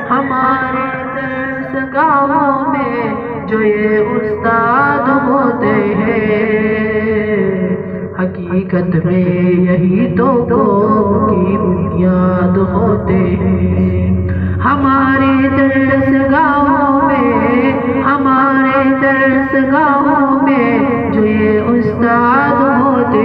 ہمارے درسگاہوں میں جو یہ استاد ہوتے ہیں، حقیقت میں یہی تو قوم کی بنیاد ہوتے ہیں۔ ہمارے درسگاہوں میں جو یہ استاد ہوتے ہیں،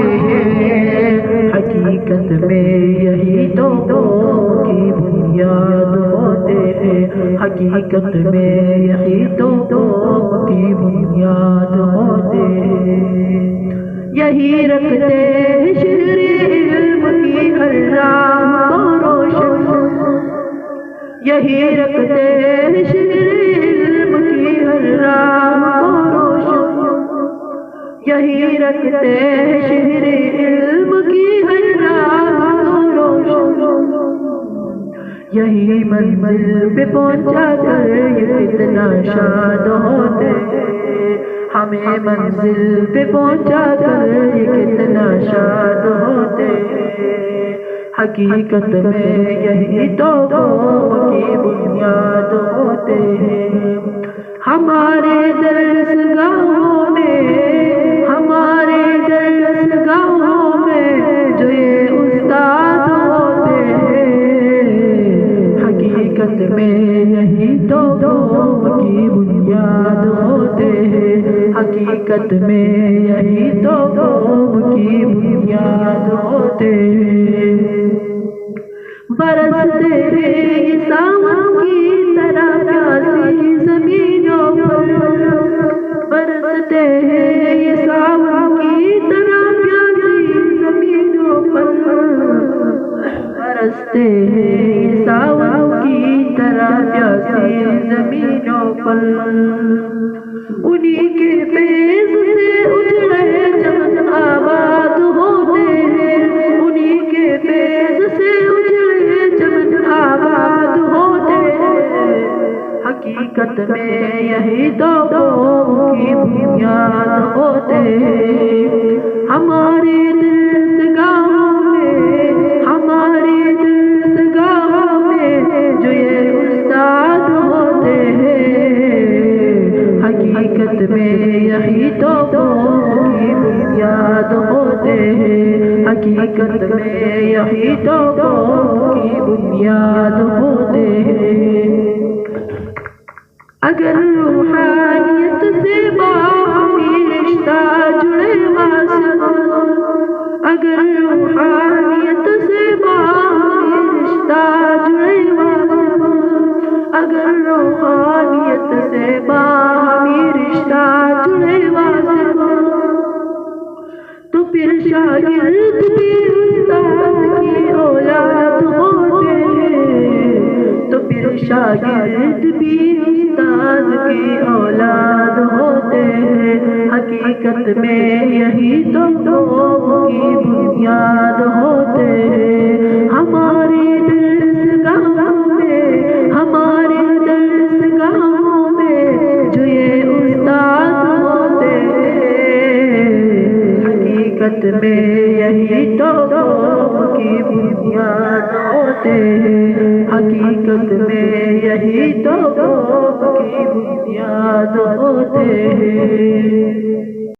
حقیقت میں یہی تو قوم کی بنیاد ہوتے ہیں۔ حقیقت میں یہی تو قوم کی بنیاد ہوتے ہیں۔ یہی رکھتے ہیں شہر علم کی ہر راہ کو روشن، یہی رکھتے ہیں شہر علم کی ہر راہ کو روشن، یہی رکھتے ہیں شہر علم کی ہر راہ کو روشن۔ یہی منزل پہ پہنچا کر یہ کتنا شاد ہوتے ہیں، ہمیں منزل پہ پہنچا کر یہ کتنا شاد ہوتے ہیں۔ حقیقت میں یہی تو قوم کی بنیاد ہوتے ہیں۔ ہمارے درسگاہوں میں جو یہ استاد ہوتے ہیں، حقیقت میں یہی تو قوم کی بنیاد ہوتے ہیں۔ حقیقت میں یہی تو قوم کی بنیاد ہوتے ہیں۔ برستے ہیں یہ ساون کی طرح پیاسی زمینوں پر، برستے ہیں یہ ساون کی طرح پیاسی زمینوں پر، برستے ہیں یہ ساون کی طرح پیاسی زمینوں پر۔ انہی کے فیض سے اجڑے چمن آباد ہوتے ہیں، انہی کے فیض سے اجڑے چمن آباد ہوتے ہیں۔ حقیقت میں یہی تو قوم کی بنیاد ہوتے ہیں۔ ہمارے درسگاہوں میں جو یہ استاد ہوتے ہیں، حقیقت میں یہی تو قوم کی بنیاد ہوتے ہیں۔ حقیقت میں یہی تو قوم کی بنیاد ہوتے ہیں۔ اگر روحانیت سے باہمی رشتہ جڑے واصل، اگر روحانیت سے باہمی رشتہ جڑے واصل، اگر روحانیت سے باہمی رشتہ جڑے واصل، تو پھر شاگرد بھی استاد کی اولاد ہوتے ہیں، تو پھر شاگرد بھی استاد کی اولاد ہوتے ہیں۔ حقیقت میں یہی تو قوم کی بنیاد ہوتے ہیں۔ ہمارے درسگاہوں میں جو یہ استاد ہوتے ہیں، حقیقت میں یہی تو قوم کی بنیاد ہوتے ہیں۔ حقیقت میں یہی تو قوم کی بنیاد ہوتے ہیں۔